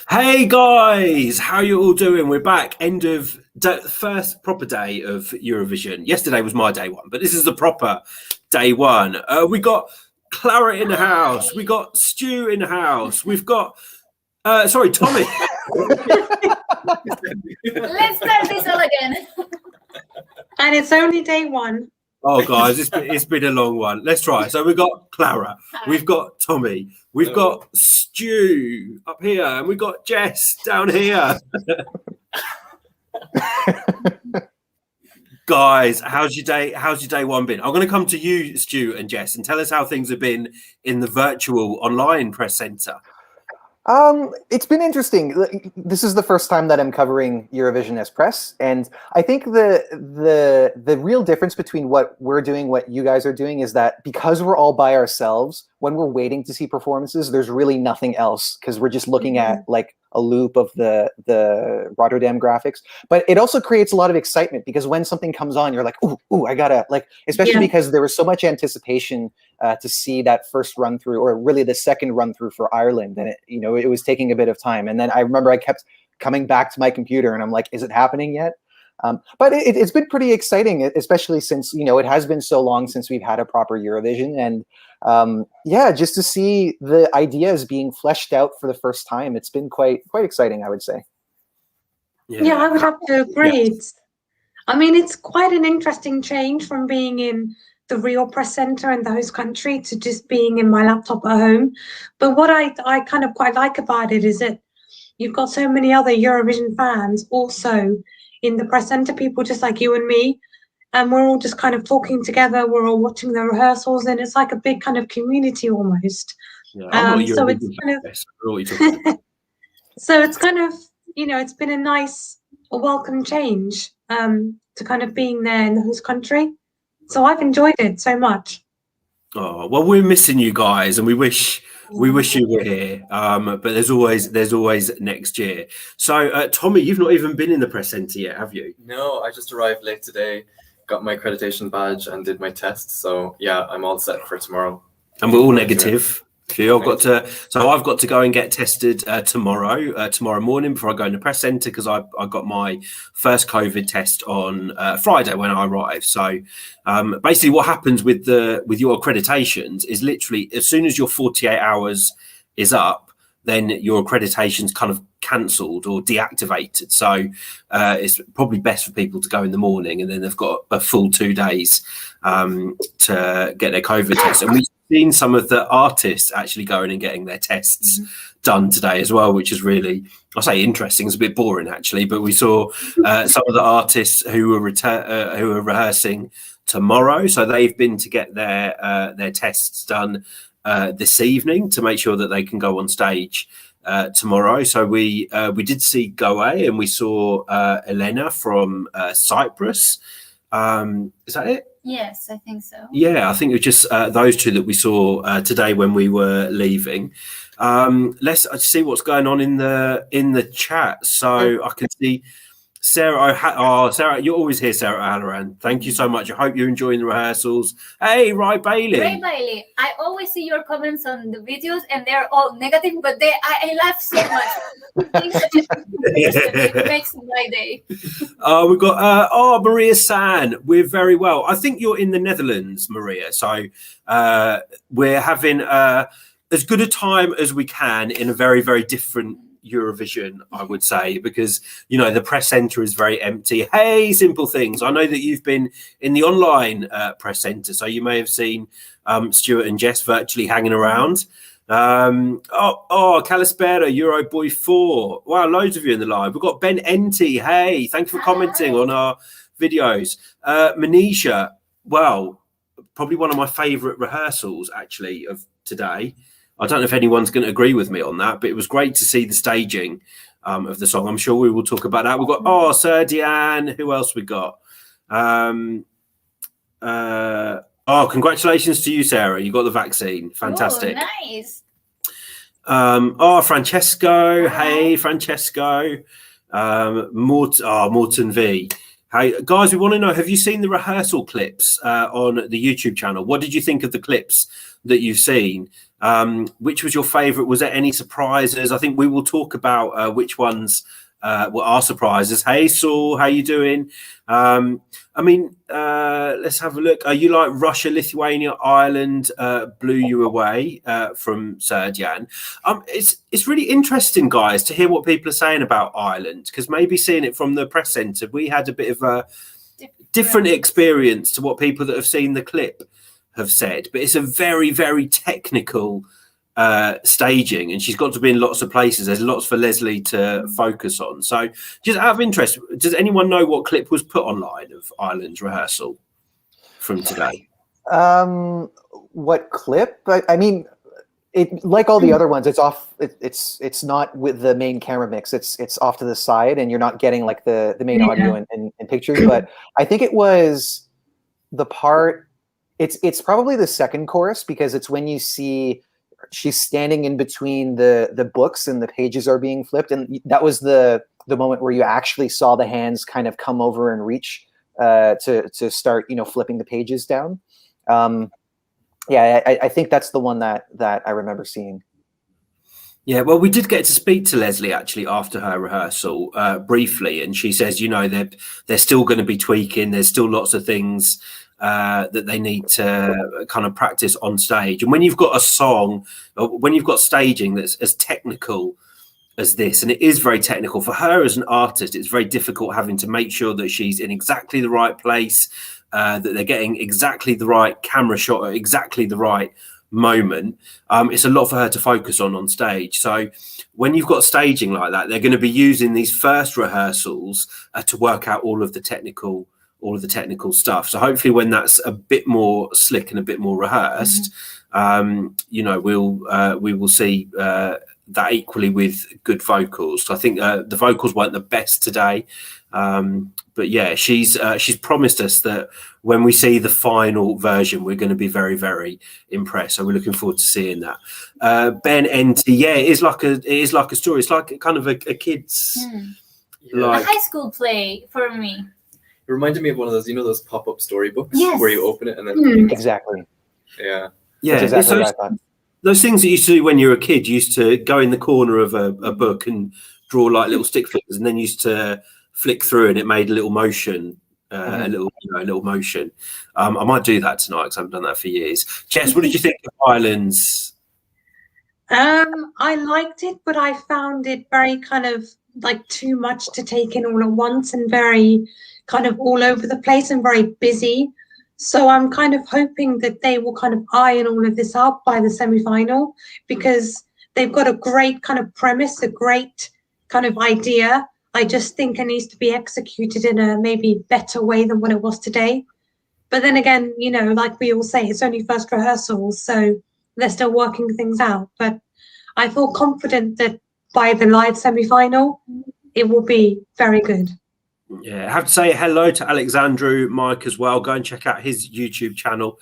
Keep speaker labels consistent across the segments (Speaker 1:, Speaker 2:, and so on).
Speaker 1: Hey guys, how you all doing? We're back. End of first proper day of Eurovision. Yesterday was my day one, but this is the proper day one. We got Clara in the house. We got Stu in the house. We've got sorry, Tommy.
Speaker 2: Let's start this all again.
Speaker 3: And it's only day one.
Speaker 1: Oh, guys, it's been a long one. Let's try. So we've got Clara, we've got Tommy, we've got Stu up here, and we've got Jess down here. Guys, how's your day one been? I'm going to come to you, Stu and Jess, and tell us how things have been in the virtual online press centre.
Speaker 4: It's been interesting. This is the first time that I'm covering Eurovision as press, and I think the real difference between what we're doing, what you guys are doing, is that because we're all by ourselves, when we're waiting to see performances, there's really nothing else because we're just looking at like a loop of the Rotterdam graphics. But it also creates a lot of excitement because when something comes on, you're like, ooh, I gotta especially because there was so much anticipation to see that first run through, or really the second run through for Ireland, and it was taking a bit of time. And then I remember I kept coming back to my computer, and I'm like, is it happening yet? But it's been pretty exciting, especially since it has been so long since we've had a proper Eurovision, and just to see the ideas being fleshed out for the first time, it's been quite exciting, I would say.
Speaker 3: Yeah, I would have to agree. Yeah. I mean, it's quite an interesting change from being in the real press center in the host country to just being in my laptop at home. But what I kind of quite like about it is that you've got so many other Eurovision fans also in the press center, people just like you and me, and we're all just kind of talking together. We're all watching the rehearsals, and it's like a big kind of community almost.
Speaker 1: Yeah,
Speaker 3: so it's kind of so it's kind of it's been a welcome change to kind of being there in the host country. So I've enjoyed it so much.
Speaker 1: Oh well, we're missing you guys, and we wish you were here. But there's always next year. So Tommy, you've not even been in the press centre yet, have you?
Speaker 5: No, I just arrived late today, got my accreditation badge, and did my test. So yeah, I'm all set for tomorrow.
Speaker 1: And we're all negative. So I've got to go and get tested tomorrow morning before I go in the press centre, because I got my first COVID test on Friday when I arrived. So basically what happens with your accreditations is literally as soon as your 48 hours is up, then your accreditation's kind of cancelled or deactivated. So it's probably best for people to go in the morning, and then they've got a full 2 days to get their COVID test. And we've seen some of the artists actually going and getting their tests done today as well, which is really, I say interesting, it's a bit boring actually, but we saw some of the artists who were rehearsing tomorrow. So they've been to get their tests done this evening to make sure that they can go on stage tomorrow. So we did see Goe, and we saw Elena from Cyprus. Is that it?
Speaker 2: Yes, I think so.
Speaker 1: Yeah, I think it was just those two that we saw today when we were leaving. Let's see what's going on in the chat. So I can see Sarah. Sarah, you're always here, Sarah O'Halloran. Thank you so much. I hope you're enjoying the rehearsals. Hey, Ray Bailey.
Speaker 2: Ray Bailey, I always see your comments on the videos, and they're all negative, but I laugh so much. It makes my day.
Speaker 1: We've got Maria San. We're very well. I think you're in the Netherlands, Maria. So we're having as good a time as we can in a very, very different Eurovision, I would say, because the press centre is very empty. Hey, Simple Things, I know that you've been in the online press centre, so you may have seen Stuart and Jess virtually hanging around. Calispera, Euroboy 4. Wow, loads of you in the live. We've got Ben Enty. Hey, thank you for commenting on our videos. Manisha, well, probably one of my favourite rehearsals actually of today. I don't know if anyone's going to agree with me on that, but it was great to see the staging of the song. I'm sure we will talk about that. We've got Sir Diane. Who else we got? Congratulations to you, Sarah. You got the vaccine. Fantastic.
Speaker 2: Oh, nice.
Speaker 1: Francesco. Hi. Hey, Francesco. Morton V. Hey guys, we want to know: have you seen the rehearsal clips on the YouTube channel? What did you think of the clips that you've seen? Which was your favourite? Was there any surprises? I think we will talk about which ones were our surprises. Hey Saul, how you doing? I mean, let's have a look. You like Russia, Lithuania, Ireland blew you away from Serjan. It's really interesting, guys, to hear what people are saying about Ireland, because maybe seeing it from the press centre, we had a bit of a different experience to what people that have seen the clip have said. But it's a very, very technical staging, and she's got to be in lots of places. There's lots for Leslie to focus on. So just out of interest, does anyone know what clip was put online of Ireland's rehearsal from today?
Speaker 4: What clip? I mean, it, like all the other ones, it's off. It's not with the main camera mix. It's off to the side, and you're not getting like the main audio and pictures. But I think it was the part. It's probably the second chorus, because it's when you see she's standing in between the books and the pages are being flipped, and that was the moment where you actually saw the hands kind of come over and reach to start, you know, flipping the pages down. Yeah, I think that's the one that I remember seeing.
Speaker 1: Yeah, well, we did get to speak to Leslie actually after her rehearsal briefly, and she says, you know, they're still going to be tweaking. There's still lots of things that they need to kind of practice on stage. And when you've got a song, or when you've got staging that's as technical as this, and it is very technical for her as an artist, it's very difficult having to make sure that she's in exactly the right place, that they're getting exactly the right camera shot at exactly the right moment. It's a lot for her to focus on stage. So when you've got staging like that, they're going to be using these first rehearsals to work out all of the technical stuff. So hopefully when that's a bit more slick and a bit more rehearsed, you know, we will see that equally with good vocals. So I think the vocals weren't the best today, but yeah, she's promised us that when we see the final version, we're going to be very, very impressed. So we're looking forward to seeing that. Ben NT, yeah, it is like a story. It's like kind of a kid's like
Speaker 2: a high school play for me.
Speaker 5: It reminded me of one of those, you know, those pop-up storybooks
Speaker 2: Yes.
Speaker 5: where you open it and then
Speaker 4: Exactly.
Speaker 5: Yeah.
Speaker 1: Yeah,
Speaker 4: That's exactly what I thought.
Speaker 1: those things that you used to do when you were a kid. You used to go in the corner of a book and draw like little stick figures, and then used to flick through, and it made a little motion, a little motion. I might do that tonight because I haven't done that for years. Jess, what did you think of Ireland's?
Speaker 3: I liked it, but I found it very kind of like too much to take in all at once, and very kind of all over the place and very busy. So I'm kind of hoping that they will kind of iron all of this out by the semi-final, because they've got a great kind of premise, a great kind of idea. I just think it needs to be executed in a maybe better way than what it was today. But then again, you know, like we all say, it's only first rehearsals, so they're still working things out. But I feel confident that by the live semi-final, it will be very good.
Speaker 1: Yeah, I have to say hello to Alexandru Mike as well. Go and check out his YouTube channel.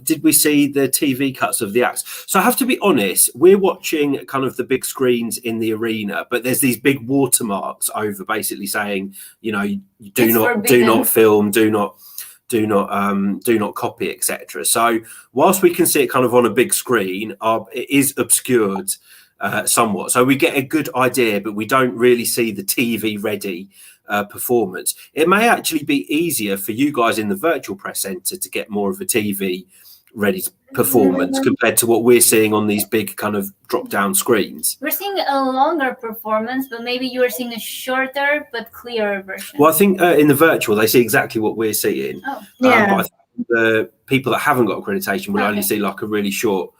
Speaker 1: Did we see the TV cuts of the acts? So I have to be honest, we're watching kind of the big screens in the arena, but there's these big watermarks over basically saying, you know, do not film, do not copy, etc. So whilst we can see it kind of on a big screen, it is obscured somewhat. So we get a good idea, but we don't really see the TV ready performance. It may actually be easier for you guys in the virtual press centre to get more of a TV ready performance compared to what we're seeing on these big kind of drop down screens.
Speaker 2: We're seeing a longer performance, but maybe you are seeing a shorter but clearer version.
Speaker 1: Well, I think in the virtual they see exactly what we're seeing.
Speaker 3: Yeah.
Speaker 1: But I think the people that haven't got accreditation will only see like a really short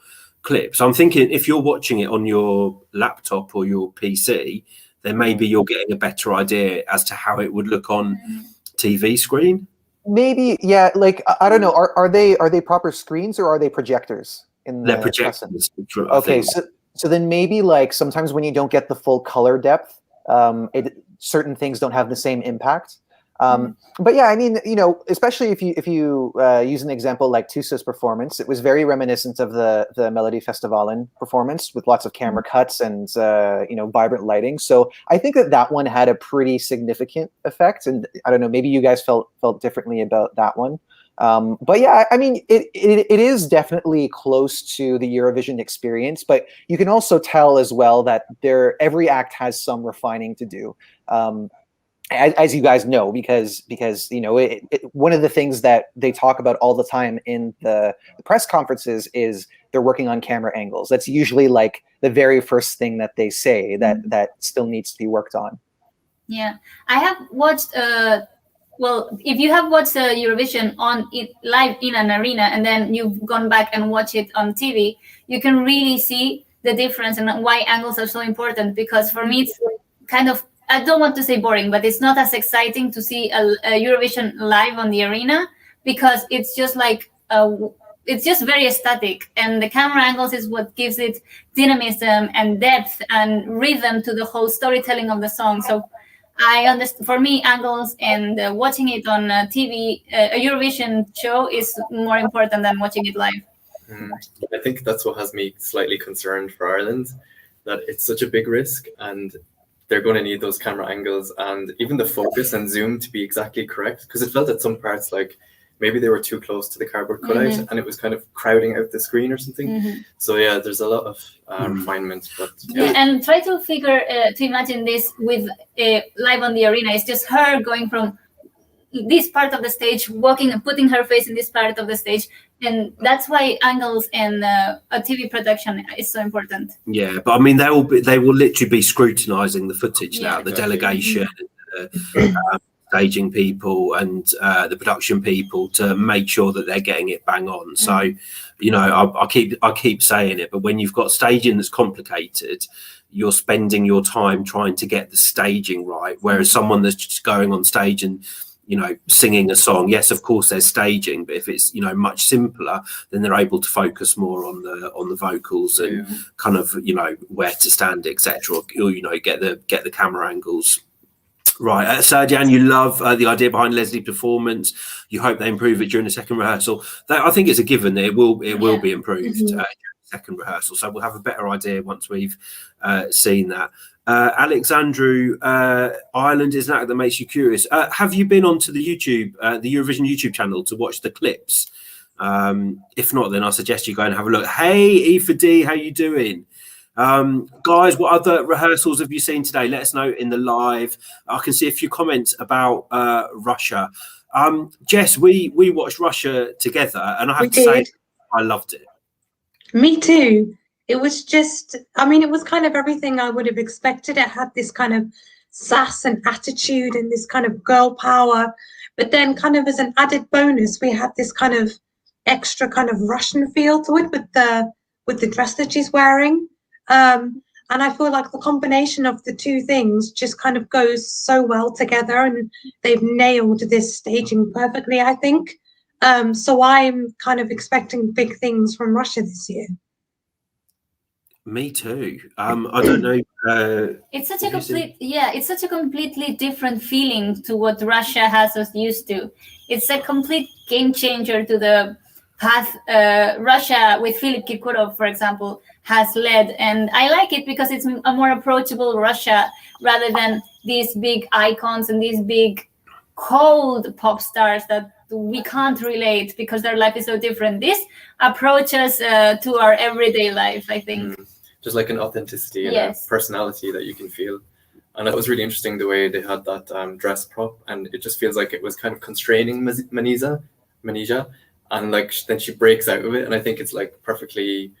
Speaker 1: clip. So I'm thinking if you're watching it on your laptop or your PC, then maybe you're getting a better idea as to how it would look on TV screen.
Speaker 4: Maybe, yeah. Like I don't know. Are they proper screens or are they projectors?
Speaker 1: They're projectors.
Speaker 4: Okay, so then maybe like sometimes when you don't get the full color depth, certain things don't have the same impact. But yeah, I mean, you know, especially if you use an example like Tusa's performance, it was very reminiscent of the Melody Festivalen performance with lots of camera cuts and you know, vibrant lighting. So I think that one had a pretty significant effect, and I don't know, maybe you guys felt differently about that one. But yeah, I mean, it is definitely close to the Eurovision experience, but you can also tell as well that every act has some refining to do. As you guys know, because you know, one of the things that they talk about all the time in the press conferences is they're working on camera angles. That's usually like the very first thing that they say that still needs to be worked on.
Speaker 2: Yeah, I have watched. Well, if you have watched Eurovision live in an arena and then you've gone back and watched it on TV, you can really see the difference and why angles are so important. Because for me, it's kind of, I don't want to say boring, but it's not as exciting to see a Eurovision live on the arena, because it's just like it's just very static, and the camera angles is what gives it dynamism and depth and rhythm to the whole storytelling of the song. So I understand. For me, angles and watching it on TV, a Eurovision show is more important than watching it live.
Speaker 5: I think that's what has me slightly concerned for Ireland, that it's such a big risk, and they're going to need those camera angles and even the focus and zoom to be exactly correct, because it felt at some parts like maybe they were too close to the cardboard cutout and it was kind of crowding out the screen or something. So yeah, there's a lot of refinement. But
Speaker 2: yeah, and try to figure to imagine this with live on the arena. It's just her going from this part of the stage, walking and putting her face in this part of the stage, and that's why angles and a TV production is so important.
Speaker 1: Yeah, but I mean, they will literally be scrutinising the footage now. The delegation, staging people, and the production people, to make sure that they're getting it bang on. So, you know, I keep saying it, but when you've got staging that's complicated, you're spending your time trying to get the staging right. Whereas someone that's just going on stage and, you know, singing a song, yes, of course there's staging, but if it's, you know, much simpler, then they're able to focus more on the vocals and kind of, you know, where to stand, etc., or, you know, get the camera angles right. Serjan, you love the idea behind Leslie's performance. You hope they improve it during the second rehearsal. I think it's a given that it will be improved during the second rehearsal. So we'll have a better idea once we've seen that. Alexandru, Ireland is an act that makes you curious. Have you been onto the Eurovision YouTube channel to watch the clips? If not, then I suggest you go and have a look. Hey, Aoife D, how you doing? Guys, what other rehearsals have you seen today? Let us know in the live. I can see a few comments about Russia. Jess, we watched Russia together, and I have to say I loved it.
Speaker 3: Me too. It was just, I mean, it was kind of everything I would have expected. It had this kind of sass and attitude and this kind of girl power. But then kind of as an added bonus, we had this kind of extra kind of Russian feel to it with the dress that she's wearing. And I feel like the combination of the two things just kind of goes so well together, and they've nailed this staging perfectly, I think. So I'm kind of expecting big things from Russia this year.
Speaker 1: Me too. I don't know.
Speaker 2: It's such a completely different feeling to what Russia has us used to. It's a complete game changer to the path Russia with Philip Kirkorov, for example, has led. And I like it because it's a more approachable Russia rather than these big icons and these big cold pop stars that we can't relate because their life is so different. This approaches to our everyday life, I think.
Speaker 5: Just like an authenticity and a personality that you can feel. And it was really interesting the way they had that dress prop, and it just feels like it was kind of constraining Manisa, and like then she breaks out of it, and I think it's like perfectly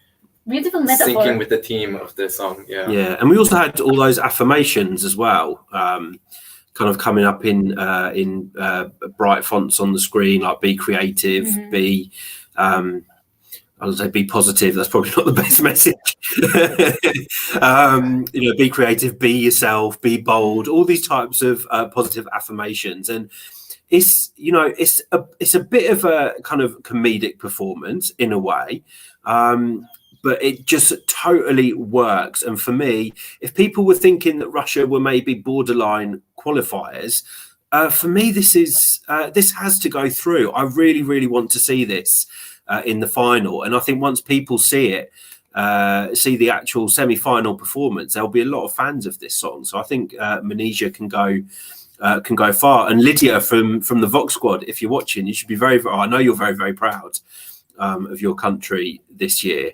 Speaker 2: beautiful metaphor,
Speaker 5: syncing with the theme of the song.
Speaker 1: Yeah, and we also had all those affirmations as well, kind of coming up in bright fonts on the screen, like be creative, be I would say be positive. That's probably not the best message. You know, be creative, be yourself, be bold. All these types of positive affirmations, and it's, you know, it's a bit of a kind of comedic performance in a way, but it just totally works. And for me, if people were thinking that Russia were maybe borderline qualifiers, For me, this has to go through. I really, really want to see this in the final, and I think once people see it, see the actual semi-final performance, there'll be a lot of fans of this song. So I think Manesia can go far. And Lydia from the Vox Squad, if you're watching, you should be very, I know you're very, very proud of your country this year.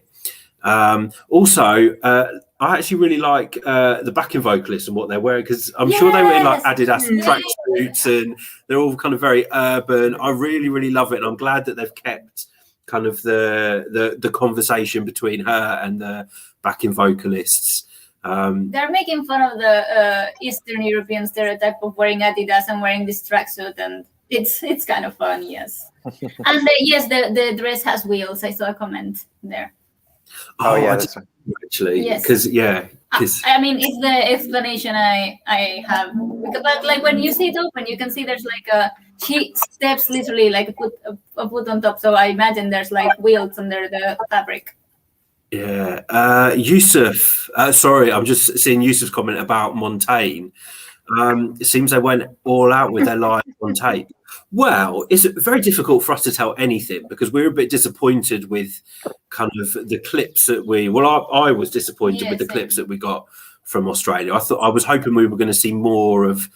Speaker 1: Also, I actually really like the backing vocalists and what they're wearing, because I'm sure they were in like Adidas tracksuits, and they're all kind of very urban. I really, really love it, and I'm glad that they've kept kind of the conversation between her and the backing vocalists.
Speaker 2: They're making fun of the Eastern European stereotype of wearing Adidas and wearing this tracksuit, and it's kind of fun, yes. And yes, the dress has wheels. I saw a comment there.
Speaker 4: Oh yeah, that's right.
Speaker 1: Actually,
Speaker 2: Yes.
Speaker 1: because
Speaker 2: I mean, it's the explanation I have. But like when you see it open, you can see there's like she steps literally like a foot on top. So I imagine there's like wheels under the fabric.
Speaker 1: Yeah, Yusuf. Sorry, I'm just seeing Yusuf's comment about Montaigne. It seems they went all out with their live on tape. Well, it's very difficult for us to tell anything because we're a bit disappointed with kind of the clips that I was disappointed with the clips that we got from Australia. I was hoping we were going to see more of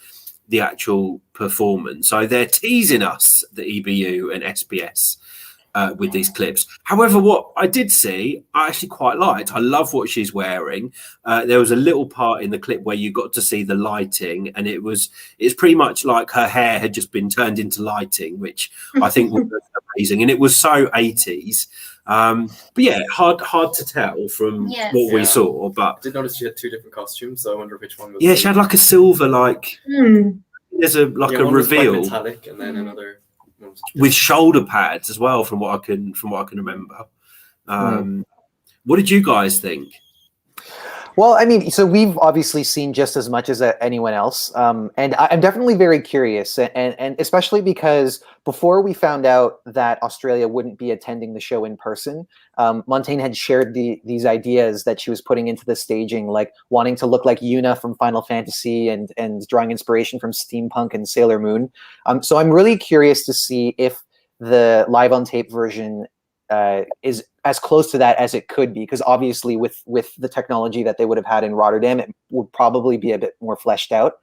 Speaker 1: the actual performance. So they're teasing us, the EBU and SBS, with these clips. However, what I did see, I actually quite liked. I love what she's wearing. There was a little part in the clip where you got to see the lighting, and it's pretty much like her hair had just been turned into lighting, which I think was amazing. And it was so 80s. But yeah, hard to tell from what we saw. But
Speaker 5: I did notice she had two different costumes, so I wonder which one was.
Speaker 1: Yeah, she had like a silver, like there's a
Speaker 5: one
Speaker 1: reveal,
Speaker 5: was quite metallic, and then another
Speaker 1: with shoulder pads as well, from what I can remember. What did you guys think?
Speaker 4: Well, I mean, so we've obviously seen just as much as anyone else, and I'm definitely very curious, and especially because before we found out that Australia wouldn't be attending the show in person, Montaigne had shared these ideas that she was putting into the staging, like wanting to look like Yuna from Final Fantasy and drawing inspiration from steampunk and Sailor Moon. So I'm really curious to see if the live on tape version is as close to that as it could be, because obviously with the technology that they would have had in Rotterdam, it would probably be a bit more fleshed out.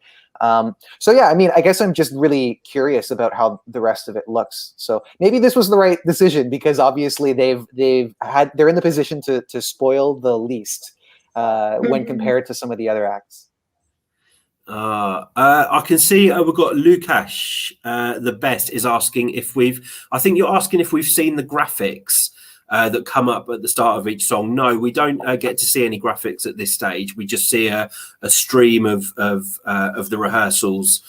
Speaker 4: So yeah, I mean, I guess I'm just really curious about how the rest of it looks. So maybe this was the right decision, because obviously they're in the position to spoil the least when compared to some of the other acts.
Speaker 1: I can see we've got Lukash, the best, is asking I think you're asking if we've seen the graphics that come up at the start of each song. No, we don't get to see any graphics at this stage. We just see a stream of the rehearsals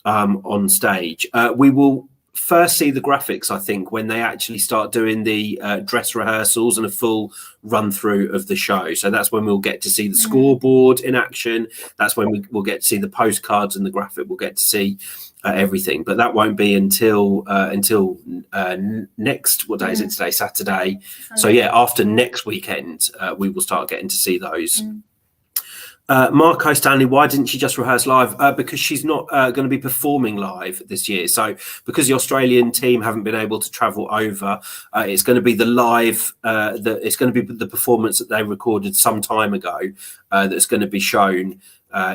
Speaker 1: on stage. We will first see the graphics, I think, when they actually start doing the dress rehearsals and a full run through of the show. So that's when we'll get to see the scoreboard in action. That's when we'll get to see the postcards and the graphic. We'll get to see everything, but that won't be until next, what day is it today? Saturday. So yeah, after next weekend, we will start getting to see those. Marco Stanley, why didn't she just rehearse live? Because she's not going to be performing live this year. So because the Australian team haven't been able to travel over, it's going to be the live, it's going to be the performance that they recorded some time ago that's going to be shown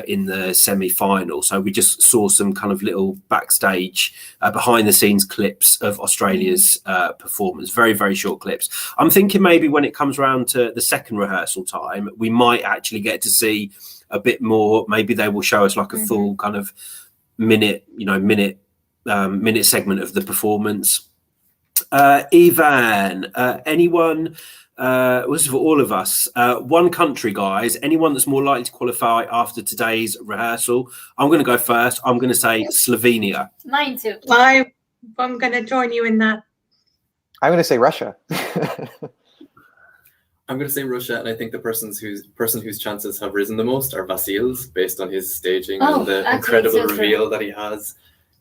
Speaker 1: in the semi-final. So we just saw some kind of little backstage behind the scenes clips of Australia's performance, very, very short clips. I'm thinking maybe when it comes around to the second rehearsal time, we might actually get to see a bit more. Maybe they will show us like a full kind of minute segment of the performance. Ivan, anyone, this is for all of us, one country, guys, anyone that's more likely to qualify after today's rehearsal? I'm going to go first. I'm going to say Slovenia.
Speaker 2: Mine too.
Speaker 3: I'm going to join you in that.
Speaker 4: I'm going to say Russia.
Speaker 5: I'm going to say Russia, and I think the person whose chances have risen the most are Vasil's, based on his staging and the incredible reveal that he has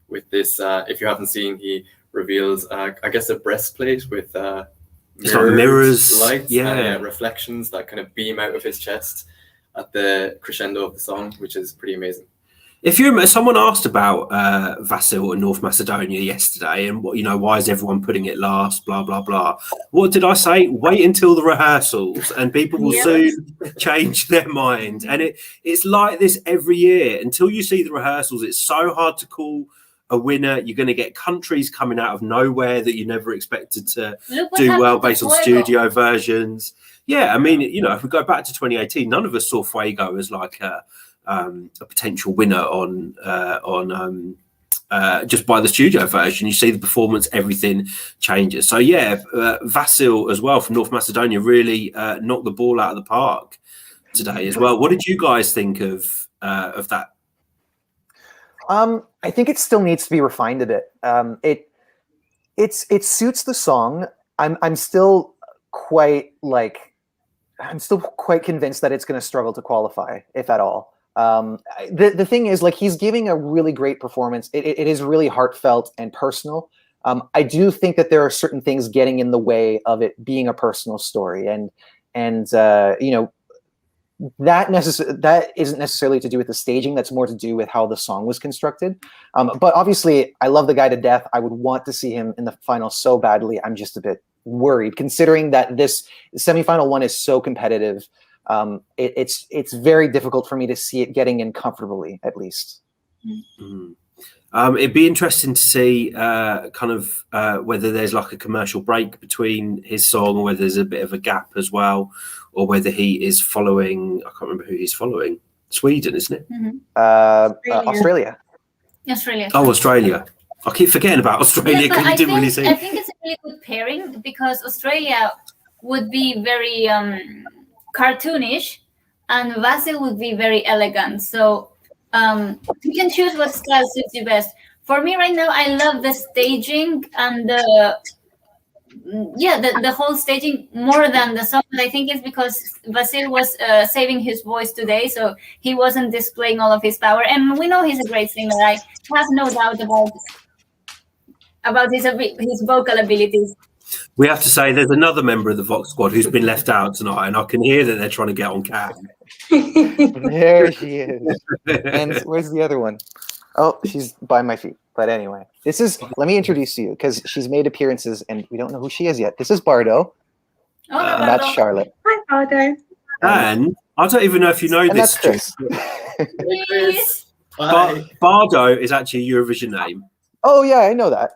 Speaker 5: with this. If you haven't seen, he reveals, I guess, a breastplate with mirrors, lights, and reflections that kind of beam out of his chest at the crescendo of the song, which is pretty amazing.
Speaker 1: If you someone asked about Vasil and North Macedonia yesterday, and what, you know, why is everyone putting it last? Blah blah blah. What did I say? Wait until the rehearsals, and people will soon change their mind. And it's like this every year until you see the rehearsals. It's so hard to call a winner. You're going to get countries coming out of nowhere that you never expected to do well based on studio versions. Yeah, I mean, you know, if we go back to 2018, none of us saw Fuego as like a potential winner on just by the studio version. You see the performance, everything changes. So yeah, Vasil as well from North Macedonia really knocked the ball out of the park today as well. What did you guys think of that?
Speaker 4: I think it still needs to be refined a bit. It suits the song. I'm still quite convinced that it's going to struggle to qualify, if at all. The thing is, like, he's giving a really great performance. It is really heartfelt and personal. I do think that there are certain things getting in the way of it being a personal story, and you know, that isn't necessarily to do with the staging. That's more to do with how the song was constructed. But obviously, I love the guy to death. I would want to see him in the final so badly. I'm just a bit worried, considering that this semifinal one is so competitive. It's very difficult for me to see it getting in comfortably, at least.
Speaker 1: It'd be interesting to see whether there's like a commercial break between his song, or whether there's a bit of a gap as well, or whether he is following. I can't remember who he's following. Sweden, isn't it?
Speaker 4: Australia.
Speaker 2: Australia.
Speaker 1: Oh, Australia. I keep forgetting about Australia because we didn't really see.
Speaker 2: I think it's a really good pairing because Australia would be very cartoonish, and Vasil would be very elegant. So you can choose what style suits you best. For me right now, I love the staging and the whole staging more than the song. But I think it's because Vasil was saving his voice today, so he wasn't displaying all of his power. And we know he's a great singer. I have no doubt about his vocal abilities.
Speaker 1: We have to say there's another member of the Vox squad who's been left out tonight, and I can hear that they're trying to get on cam.
Speaker 4: There she is. And where's the other one? Oh, she's by my feet. But anyway, let me introduce you, because she's made appearances and we don't know who she is yet. This is Bardo. And that's Charlotte.
Speaker 3: Hi, Bardo.
Speaker 1: And I don't even know if you know
Speaker 4: and
Speaker 1: this.
Speaker 4: That's Chris.
Speaker 1: Bardo is actually a Eurovision name.
Speaker 4: Oh, yeah, I know that.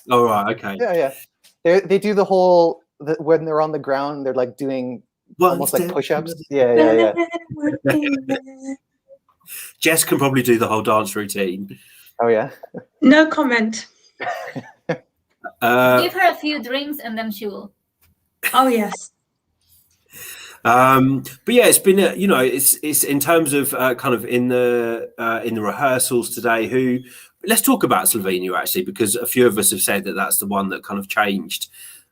Speaker 1: Oh, right, okay.
Speaker 4: Yeah. They do the whole, when they're on the ground, they're like doing almost like push-ups. Yeah.
Speaker 1: Jess can probably do the whole dance routine.
Speaker 4: Oh, yeah?
Speaker 3: No comment.
Speaker 2: Give her a few drinks and then she will.
Speaker 3: Oh, yes.
Speaker 1: But yeah, it's been it's in terms of kind of in the rehearsals today. Let's talk about Slovenia actually, because a few of us have said that that's the one that kind of changed.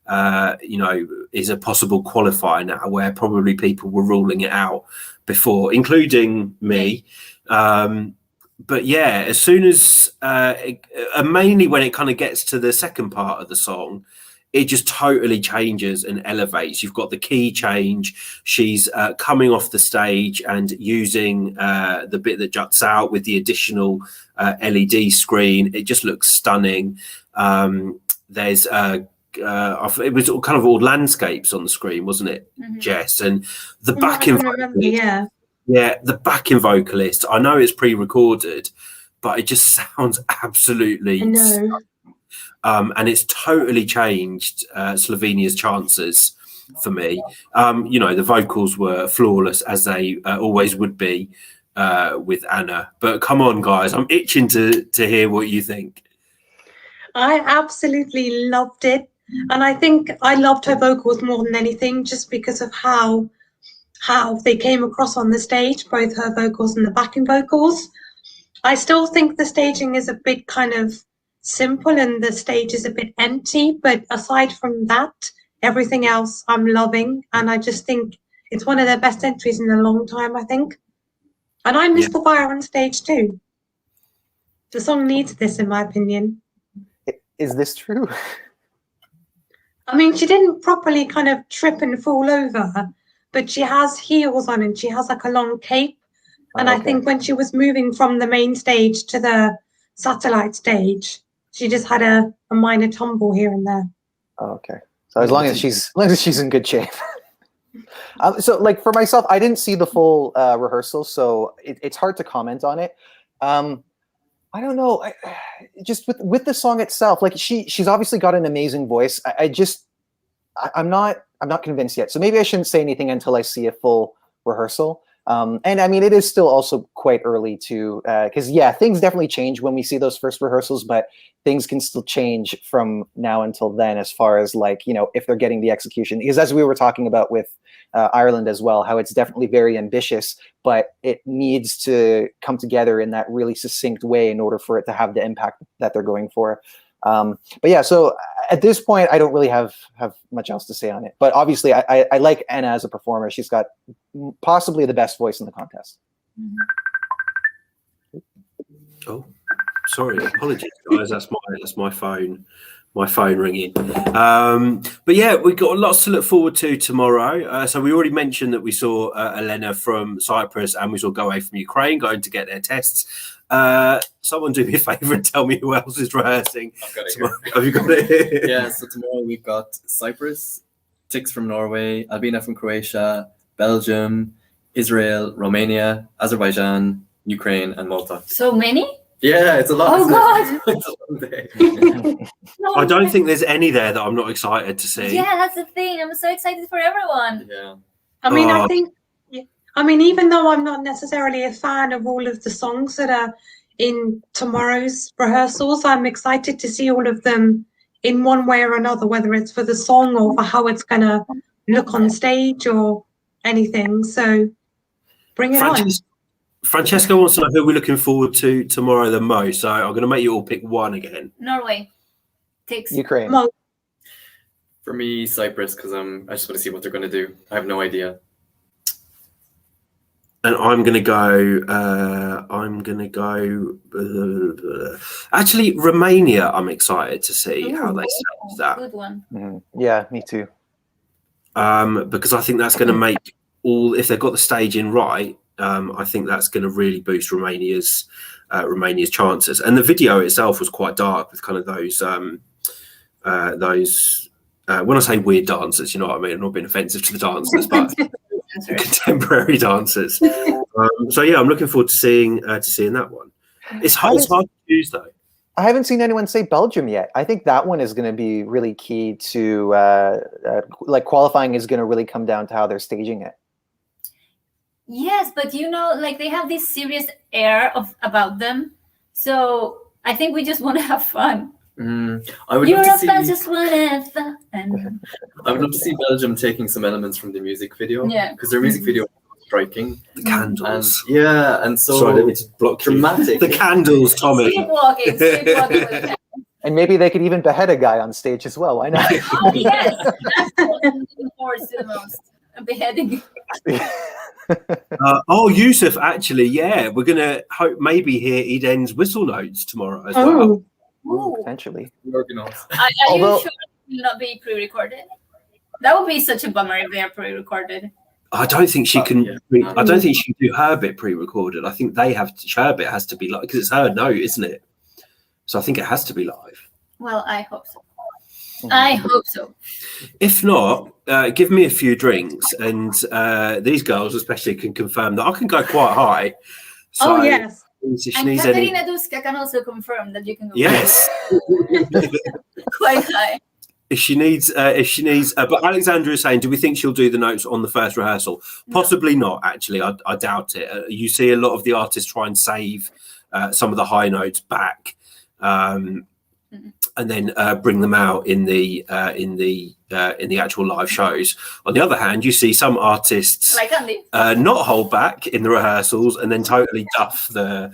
Speaker 1: Is a possible qualifier now, where probably people were ruling it out before, including me. But yeah, as soon as mainly when it kind of gets to the second part of the song, it just totally changes and elevates. You've got the key change. She's coming off the stage and using the bit that juts out with the additional LED screen. It just looks stunning. There's it was kind of all landscapes on the screen, wasn't it, Jess? And the backing vocalist, the backing vocalist. I know it's pre-recorded, but it just sounds absolutely.
Speaker 3: I know.
Speaker 1: And it's totally changed Slovenia's chances for me. The vocals were flawless, as they always would be with Anna. But come on, guys, I'm itching to hear what you think.
Speaker 3: I absolutely loved it. And I think I loved her vocals more than anything, just because of how they came across on the stage, both her vocals and the backing vocals. I still think the staging is a bit kind of simple and the stage is a bit empty, but aside from that, everything else I'm loving, and I just think it's one of their best entries in a long time, I think. And I miss the fire on stage too. The song needs this, in my opinion.
Speaker 4: Is this true?
Speaker 3: I mean, she didn't properly kind of trip and fall over, but she has heels on and she has like a long cape, And I think when she was moving from the main stage to the satellite stage, she just had a minor tumble here and there.
Speaker 4: Oh, okay. So as long as she's in good shape. So like for myself, I didn't see the full rehearsal, so it's hard to comment on it. I don't know. Just with the song itself, like she's obviously got an amazing voice. I'm not convinced yet. So maybe I shouldn't say anything until I see a full rehearsal. And I mean, it is still also quite early to, because things definitely change when we see those first rehearsals, but things can still change from now until then, as far as like, if they're getting the execution, because as we were talking about with Ireland as well, how it's definitely very ambitious, but it needs to come together in that really succinct way in order for it to have the impact that they're going for. But yeah, so at this point, I don't really have much else to say on it. But obviously, I like Anna as a performer. She's got possibly the best voice in the contest.
Speaker 1: Oh, sorry, apologies, guys. That's my phone. My phone ringing. But yeah, we've got lots to look forward to tomorrow. So we already mentioned that we saw Elena from Cyprus and we saw Goe from Ukraine going to get their tests. Someone do me a favour and tell me who else is rehearsing.
Speaker 5: I've got it
Speaker 1: tomorrow. Have you got it?
Speaker 5: Yeah, so tomorrow we've got Cyprus, Tix from Norway, Albina from Croatia, Belgium, Israel, Romania, Azerbaijan, Ukraine, and Malta.
Speaker 2: So many?
Speaker 5: Yeah, it's a lot.
Speaker 2: Oh God!
Speaker 5: It's a long day.
Speaker 1: I don't think there's any there that I'm not excited to see.
Speaker 2: Yeah, that's the thing. I'm so excited for everyone.
Speaker 5: Yeah.
Speaker 3: I mean, even though I'm not necessarily a fan of all of the songs that are in tomorrow's rehearsals, I'm excited to see all of them in one way or another, whether it's for the song or for how it's going to look on stage or anything. So bring it on.
Speaker 1: Francesca wants to know who we're looking forward to tomorrow the most. So I'm going to make you all pick one again.
Speaker 2: Norway. Tix.
Speaker 4: Ukraine.
Speaker 5: For me, Cyprus, because I just want to see what they're going to do. I have no idea.
Speaker 1: And I'm going to go. Actually, Romania. I'm excited to see how they set that.
Speaker 2: Good one.
Speaker 4: Mm-hmm. Yeah, me too.
Speaker 1: Because I think that's going to make if they've got the staging right. I think that's going to really boost Romania's chances. And the video itself was quite dark with kind of those when I say weird dancers, you know what I mean? I'm not being offensive to the dancers, but contemporary dancers. So yeah, I'm looking forward to seeing that one. It's hard to choose though.
Speaker 4: I haven't seen anyone say Belgium yet. I think that one is going to be really key to like qualifying is going to really come down to how they're staging it.
Speaker 2: Yes, but like they have this serious air about them. So I think we just want to have fun.
Speaker 5: I would love to see.
Speaker 2: Just want to have fun.
Speaker 5: I would love to see Belgium taking some elements from the music video.
Speaker 2: Yeah,
Speaker 5: because their music video was striking.
Speaker 1: The candles.
Speaker 5: And so
Speaker 1: sorry, let me just block
Speaker 5: dramatic.
Speaker 1: The candles, Tommy.
Speaker 2: Sleepwalking with the candles. And
Speaker 4: maybe they could even behead a guy on stage as well. Why not?
Speaker 2: Oh yes, that's what I'm looking forward to the most. A beheading.
Speaker 1: Yusuf, actually, yeah, we're gonna hope maybe hear Eden's whistle notes tomorrow as well.
Speaker 2: Ooh.
Speaker 4: Potentially.
Speaker 2: Are you sure it will not be pre-recorded? That would be such a bummer if they are pre-recorded.
Speaker 1: I don't think she can. I don't think she can do her bit pre-recorded. I think her bit has to be live because it's her note, isn't it? So I think it has to be live.
Speaker 2: Well, I hope so. I hope so.
Speaker 1: If not, give me a few drinks, and these girls especially can confirm that I can go quite high. So
Speaker 3: yes.
Speaker 2: And Katerina Duska can also confirm that you can go.
Speaker 1: Yes.
Speaker 2: Quite high.
Speaker 1: If she needs, but Alexandra is saying, do we think she'll do the notes on the first rehearsal? Possibly not, actually. I doubt it. You see a lot of the artists try and save some of the high notes back. And then bring them out in the actual live shows. On the other hand, you see some artists
Speaker 2: like Andy.
Speaker 1: Not hold back in the rehearsals and then totally duff the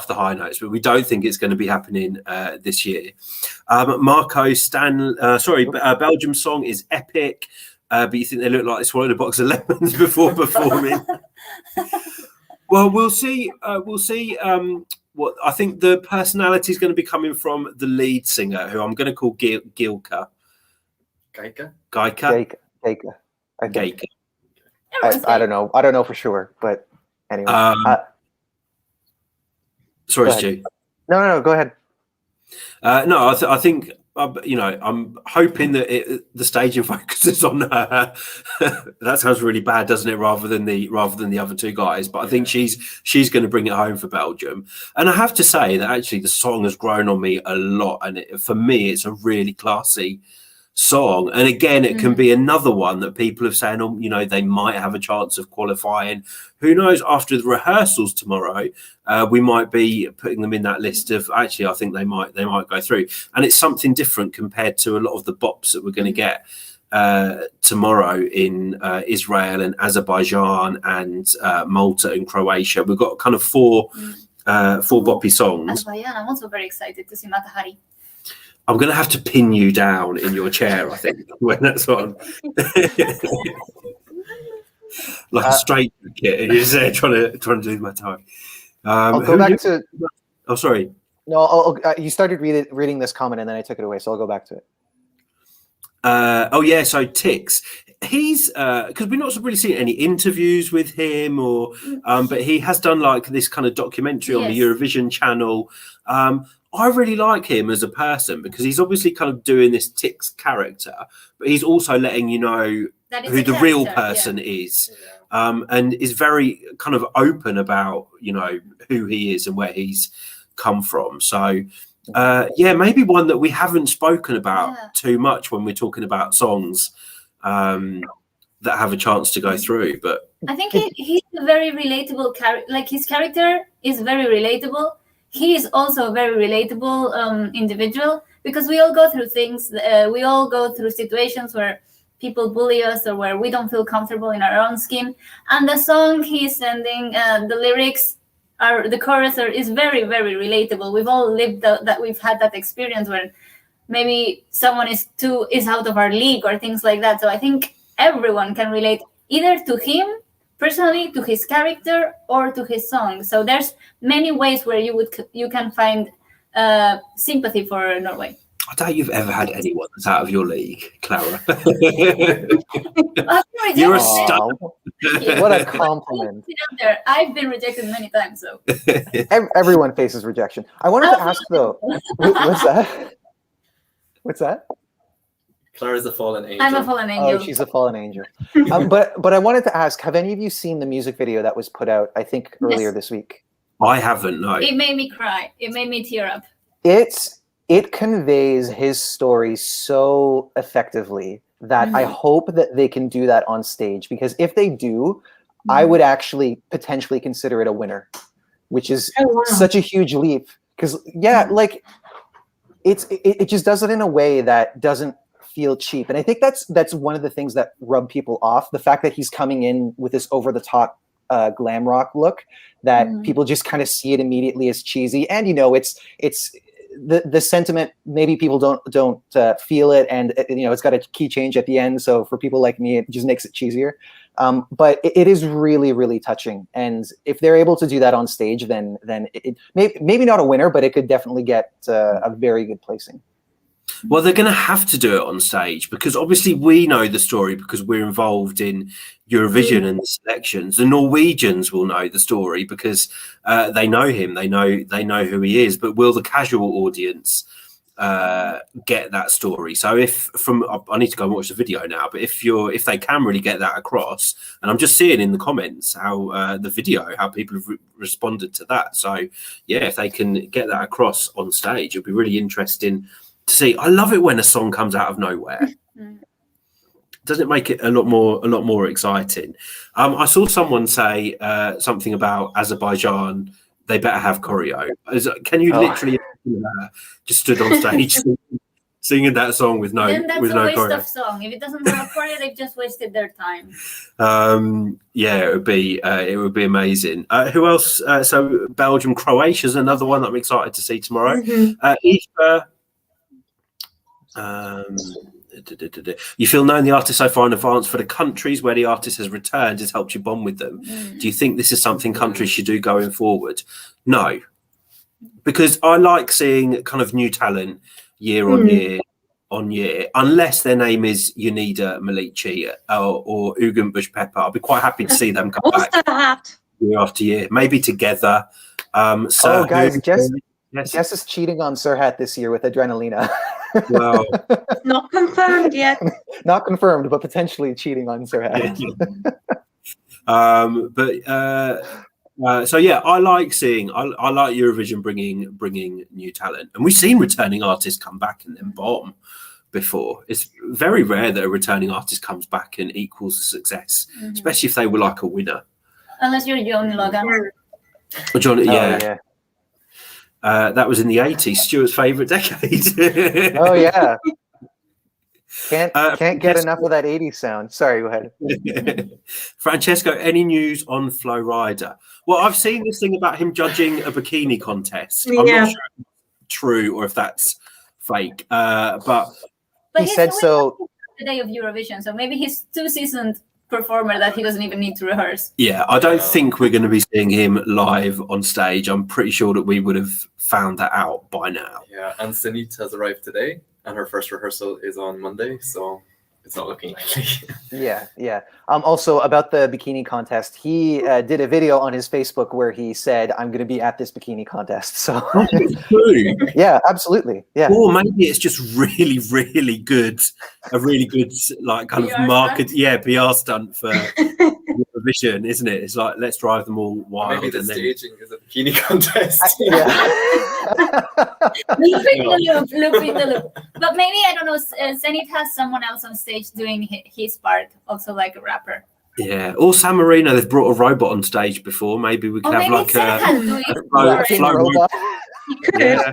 Speaker 1: high notes. But we don't think it's going to be happening this year. Belgium song is epic, but you think they look like they swallowed a box of lemons before performing. Well, we'll see. What I think the personality is going to be coming from the lead singer, who I'm going to call Gilka.
Speaker 5: Gaika.
Speaker 4: I don't know. I don't know for sure, but anyway.
Speaker 1: Sorry, Stu.
Speaker 4: No, go ahead.
Speaker 1: No, I think I'm hoping that the staging focuses on her. That sounds really bad, doesn't it? Rather than the other two guys, but I think she's going to bring it home for Belgium. And I have to say that actually the song has grown on me a lot, and for me, it's a really classy song. And again, it can be another one that people have saying, they might have a chance of qualifying. Who knows? After the rehearsals tomorrow, we might be putting them in that list of actually, I think they might go through. And it's something different compared to a lot of the bops that we're going to get tomorrow in Israel and Azerbaijan and Malta and Croatia. We've got kind of four boppy songs.
Speaker 2: Azerbaijan, I'm also very excited to see Matahari.
Speaker 1: I'm going to have to pin you down in your chair, I think, when that's on. Like a straight kid, and you're there trying to do my time.
Speaker 4: I'll go back to.
Speaker 1: Oh, sorry.
Speaker 4: No, you started reading this comment, and then I took it away, so I'll go back to it.
Speaker 1: So Tix, he's because we're not really seeing any interviews with him, or but he has done like this kind of documentary on the Eurovision channel. I really like him as a person because he's obviously kind of doing this Tix character, but he's also letting you know who the real person is, and is very kind of open about who he is and where he's come from. So maybe one that we haven't spoken about too much when we're talking about songs that have a chance to go through. But
Speaker 2: I think he's a very relatable character. Like his character is very relatable. He is also a very relatable individual because we all go through things. We all go through situations where people bully us or where we don't feel comfortable in our own skin. And the song he's sending, the lyrics, the chorus is very, very relatable. We've all lived that. We've had that experience where maybe someone is out of our league or things like that. So I think everyone can relate either to him personally, to his character, or to his song. So there's many ways where you can find sympathy for Norway.
Speaker 1: I doubt you've ever had anyone that's out of your league, Clara. You're a star.
Speaker 4: What a compliment.
Speaker 2: I've been rejected many times. So
Speaker 4: everyone faces rejection. I wanted to ask though, what's that? What's that?
Speaker 5: Clara's a fallen angel.
Speaker 2: I'm a fallen angel.
Speaker 4: Oh, she's a fallen angel. But I wanted to ask, have any of you seen the music video that was put out, I think, earlier this week?
Speaker 1: I haven't, no.
Speaker 2: It made me cry. It made me tear up.
Speaker 4: It conveys his story so effectively that I hope that they can do that on stage, because if they do, I would actually potentially consider it a winner, which is such a huge leap. Because like it just does it in a way that doesn't feel cheap. And I think that's one of the things that rub people off, the fact that he's coming in with this over the top glam rock look that people just kind of see it immediately as cheesy. And it's the sentiment, maybe people don't feel it, and it's got a key change at the end, so for people like me it just makes it cheesier, but it is really, really touching. And if they're able to do that on stage, then it maybe not a winner, but it could definitely get a very good placing.
Speaker 1: Well, they're going to have to do it on stage because obviously we know the story because we're involved in Eurovision and the selections. The Norwegians will know the story because they know him. They know who he is. But will the casual audience get that story? So I need to go and watch the video now. But if they can really get that across, and I'm just seeing in the comments how the video, how people have responded to that. So yeah, if they can get that across on stage, it'll be really interesting to see. I love it when a song comes out of nowhere. Doesn't make it a lot more exciting. I saw someone say something about Azerbaijan. They better have choreo. Can you literally just stood on stage singing that song with no
Speaker 2: then that's
Speaker 1: with
Speaker 2: a
Speaker 1: no
Speaker 2: waste
Speaker 1: choreo?
Speaker 2: of song. If it doesn't have a choreo, they've just wasted their time.
Speaker 1: It would be amazing. Who else? So Belgium, Croatia is another one that I'm excited to see tomorrow. Easter. You feel knowing the artist so far in advance for the countries where the artist has returned has helped you bond with them. Do you think this is something countries should do going forward? No, because I like seeing kind of new talent year on year, unless their name is Unida Malici or Ugan Bush Pepper. I'll be quite happy to see them come back year after year, maybe together.
Speaker 4: Oh, guys, Jess
Speaker 1: yes.
Speaker 4: is cheating on Serhat this year with Adrenalina.
Speaker 1: Well,
Speaker 3: Not confirmed yet.
Speaker 4: Not confirmed, but potentially cheating on Serhat.
Speaker 1: So yeah, I like seeing. I like Eurovision bringing new talent, and we've seen returning artists come back and then bomb before. It's very rare that a returning artist comes back and equals the success, especially if they were like a winner.
Speaker 2: Unless you're Johnny Logan.
Speaker 1: Or John, yeah.
Speaker 4: Oh, yeah.
Speaker 1: That was in the 80s, Stuart's favourite decade.
Speaker 4: Oh yeah. Can't get enough of that 80s sound. Sorry, go ahead.
Speaker 1: Francesco, any news on Flo Rida? Well, I've seen this thing about him judging a bikini contest. I'm not sure if it's true or if that's fake. But
Speaker 4: he said so.
Speaker 2: The day of Eurovision, so maybe he's too seasoned performer that he doesn't even need to rehearse.
Speaker 1: Yeah, I don't think we're going to be seeing him live on stage. I'm pretty sure that we would have found that out by now.
Speaker 5: Yeah, and Sanit has arrived today, and her first rehearsal is on Monday, so it's not looking likely.
Speaker 4: Yeah. Also about the bikini contest, he did a video on his Facebook where he said, "I'm going to be at this bikini contest." So
Speaker 1: True.
Speaker 4: yeah, absolutely. Yeah.
Speaker 1: Or maybe it's just really, really good, a really good like kind
Speaker 2: PR
Speaker 1: of market,
Speaker 2: stunt?
Speaker 1: PR stunt for Eurovision, isn't it? It's like let's drive them all wild.
Speaker 5: Maybe the
Speaker 1: and then...
Speaker 5: staging is a bikini contest.
Speaker 2: Looping the loop. But maybe, I don't know, Zenit has someone else on stage doing his part, also like a rapper.
Speaker 1: Yeah, or San Marino, they've brought a robot on stage before. Maybe we could have
Speaker 2: maybe
Speaker 1: like
Speaker 2: Serhat
Speaker 1: a flow
Speaker 4: robot.
Speaker 1: Yeah.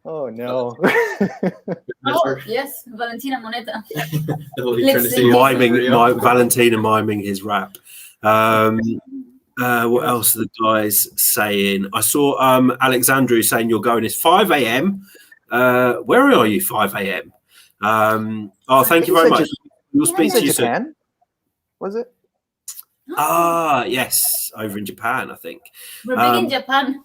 Speaker 4: Oh no.
Speaker 2: Oh yes, Valentina Moneta.
Speaker 5: The Holy
Speaker 2: Let's
Speaker 5: Trinity.
Speaker 1: miming Valentina miming his rap. What else are the guys saying? I saw Alexandru saying you're going. It's 5 a.m. Where are you? 5 a.m. Thank you very much. We'll speak to you soon.
Speaker 4: Japan? Was it?
Speaker 1: Yes, over in Japan, I think.
Speaker 2: We're big in Japan.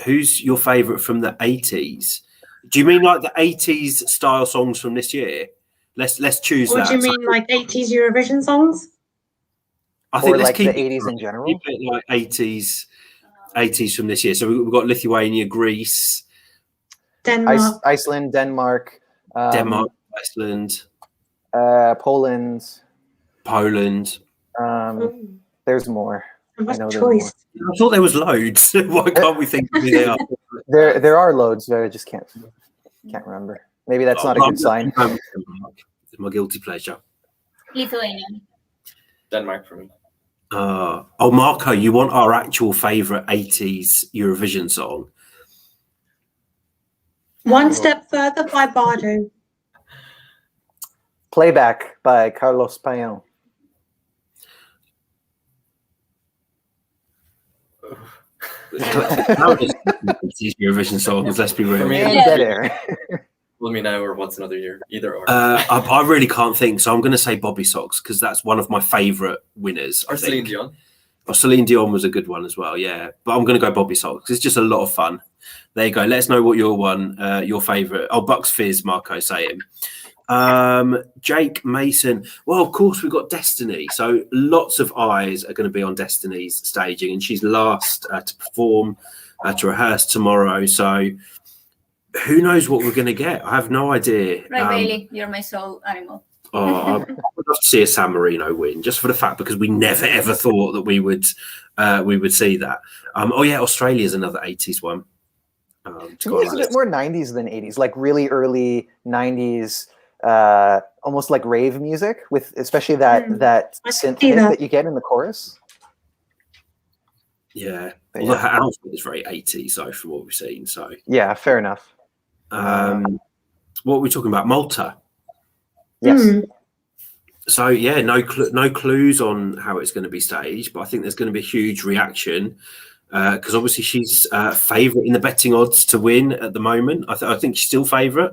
Speaker 1: Who's your favourite from the 80s? Do you mean like the 80s style songs from this year? Let's choose
Speaker 3: Or
Speaker 1: that.
Speaker 3: do you mean like 80s Eurovision songs?
Speaker 1: I think
Speaker 4: Or
Speaker 1: let's
Speaker 4: like
Speaker 1: keep
Speaker 4: the 80s in general?
Speaker 1: Keep it like 80s from this year. So we've got Lithuania, Greece,
Speaker 3: Denmark.
Speaker 4: Iceland, Denmark,
Speaker 1: Iceland,
Speaker 4: Poland. There's more.
Speaker 3: What
Speaker 4: I know
Speaker 3: choice?
Speaker 1: I thought there was loads. Why can't we think of who they are?
Speaker 4: There are loads, but I just can't remember. Maybe that's not a good sign.
Speaker 1: It's my guilty pleasure.
Speaker 2: Lithuania.
Speaker 5: Denmark for me.
Speaker 1: Marco, you want our actual favourite 80s Eurovision song?
Speaker 3: One Step Further by Bardo.
Speaker 4: Playback by Carlos Payan.
Speaker 1: These Eurovision songs, let's be real.
Speaker 5: For me,
Speaker 4: Dead Air.
Speaker 5: Will Me Now or What's Another Year, either or.
Speaker 1: I really can't think, so I'm going to say Bobby Socks because that's one of my favourite winners.
Speaker 5: Or Celine Dion.
Speaker 1: Or Celine Dion was a good one as well, yeah. But I'm going to go Bobby Socks. It's just a lot of fun. There you go. Let us know what your favourite. Oh, Bucks Fizz, Marco saying. Jake Mason. Well, of course, we've got Destiny. So lots of eyes are going to be on Destiny's staging, and she's last to perform, to rehearse tomorrow. So who knows what we're going to get? I have no idea.
Speaker 2: Right, Bailey, you're my soul animal.
Speaker 1: I would love to see a San Marino win, just for the fact because we never ever thought that we would see that. Australia's another 80s one.
Speaker 4: To me, it's a bit more 90s than 80s, like really early 90s, almost like rave music, with especially that synth hit that you get in the chorus.
Speaker 1: Yeah, although her outfit is very 80s, so from what we've seen. So
Speaker 4: yeah, fair enough.
Speaker 1: What are we talking about? Malta.
Speaker 4: Yes.
Speaker 1: So yeah, no clues on how it's going to be staged, but I think there's going to be a huge reaction because obviously she's favourite in the betting odds to win at the moment. I think she's still favourite.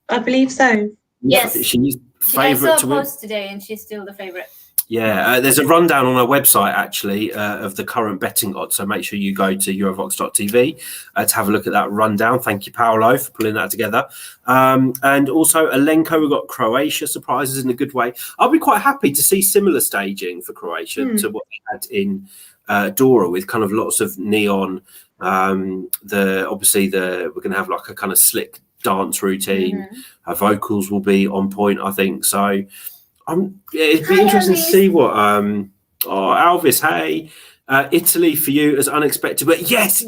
Speaker 3: I believe so.
Speaker 2: Yes,
Speaker 1: she's favourite to win.
Speaker 2: Post today, and she's still the favourite.
Speaker 1: Yeah, there's a rundown on our website actually of the current betting odds. So make sure you go to Eurovoxx.tv to have a look at that rundown. Thank you, Paolo, for pulling that together. And also Alenko, we've got Croatia surprises in a good way. I'll be quite happy to see similar staging for Croatia to what we had in Dora, with kind of lots of neon. We're going to have like a kind of slick dance routine. Our vocals will be on point, I think. So. It'd be interesting to see what Alvis, hey, Italy for you as unexpected, but yes.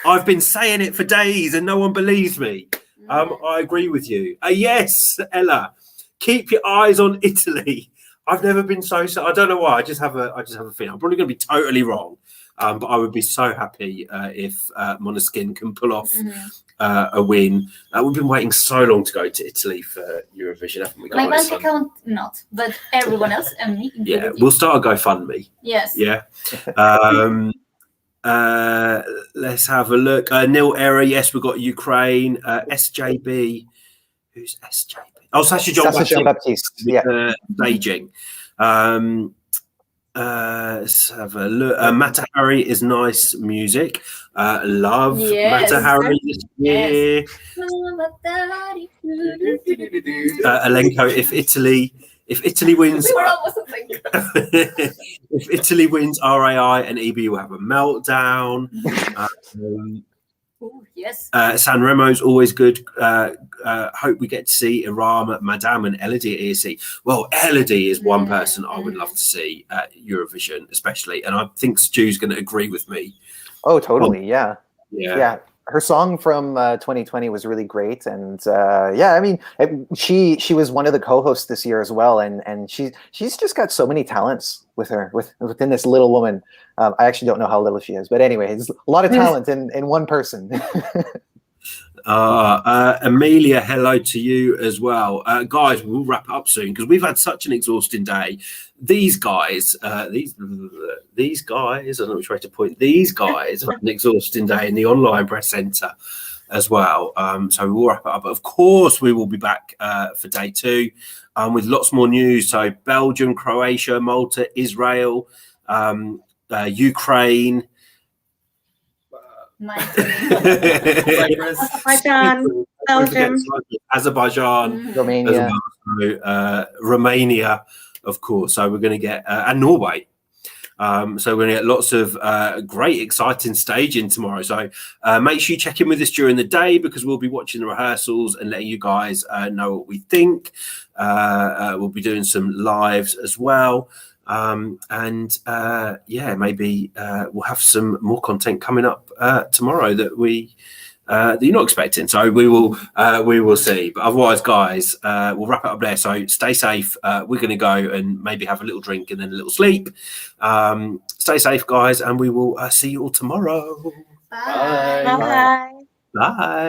Speaker 1: I've been saying it for days and no one believes me. I agree with you. Yes, Ella, keep your eyes on Italy. I've never been so I don't know why. I just have a feeling. I'm probably going to be totally wrong, but I would be so happy if Måneskin can pull off a win. We've been waiting so long to go to Italy for Eurovision, haven't we?
Speaker 2: My bank account not, but everyone else and me.
Speaker 1: Yeah, we'll start a GoFundMe.
Speaker 2: Yes.
Speaker 1: Yeah. Let's have a look. Nil error. Yes, we've got Ukraine. SJB. Who's SJB? Oh, Sasha John Baptiste.
Speaker 4: Yeah.
Speaker 1: Staging. Let's have a look. Mata Hari is nice music. Love Mata Hari this year. Alenko, if Italy wins, if Italy wins, RAI and EB will have a meltdown.
Speaker 2: Yes.
Speaker 1: San Remo's always good. Hope we get to see Iram, Madame, and Elodie at ESC. Well, Elodie is one person I would love to see at Eurovision, especially, and I think Stu's going to agree with me.
Speaker 4: Oh, totally. Yeah. Her song from 2020 was really great, and I mean, she was one of the co-hosts this year as well, and she's just got so many talents within this little woman. I actually don't know how little she is, but anyway, it's a lot of talent in one person.
Speaker 1: Amelia, hello to you as well. Guys, we'll wrap up soon because we've had such an exhausting day. These guys, these guys, I don't know which way to point. These guys have had an exhausting day in the online press centre as well. So we'll wrap it up. But of course, we will be back for day 2 with lots more news. So Belgium, Croatia, Malta, Israel, Ukraine. Azerbaijan,
Speaker 4: Romania,
Speaker 1: Romania, of course. So we're going to get and Norway. So we're going to get lots of great, exciting staging tomorrow. So make sure you check in with us during the day because we'll be watching the rehearsals and letting you guys know what we think. We'll be doing some lives as well. Maybe we'll have some more content coming up tomorrow that you're not expecting. So we will see. But otherwise, guys, we'll wrap it up there. So stay safe. We're going to go and maybe have a little drink and then a little sleep. Stay safe, guys, and we will see you all tomorrow.
Speaker 2: Bye.
Speaker 3: Bye.
Speaker 1: Bye.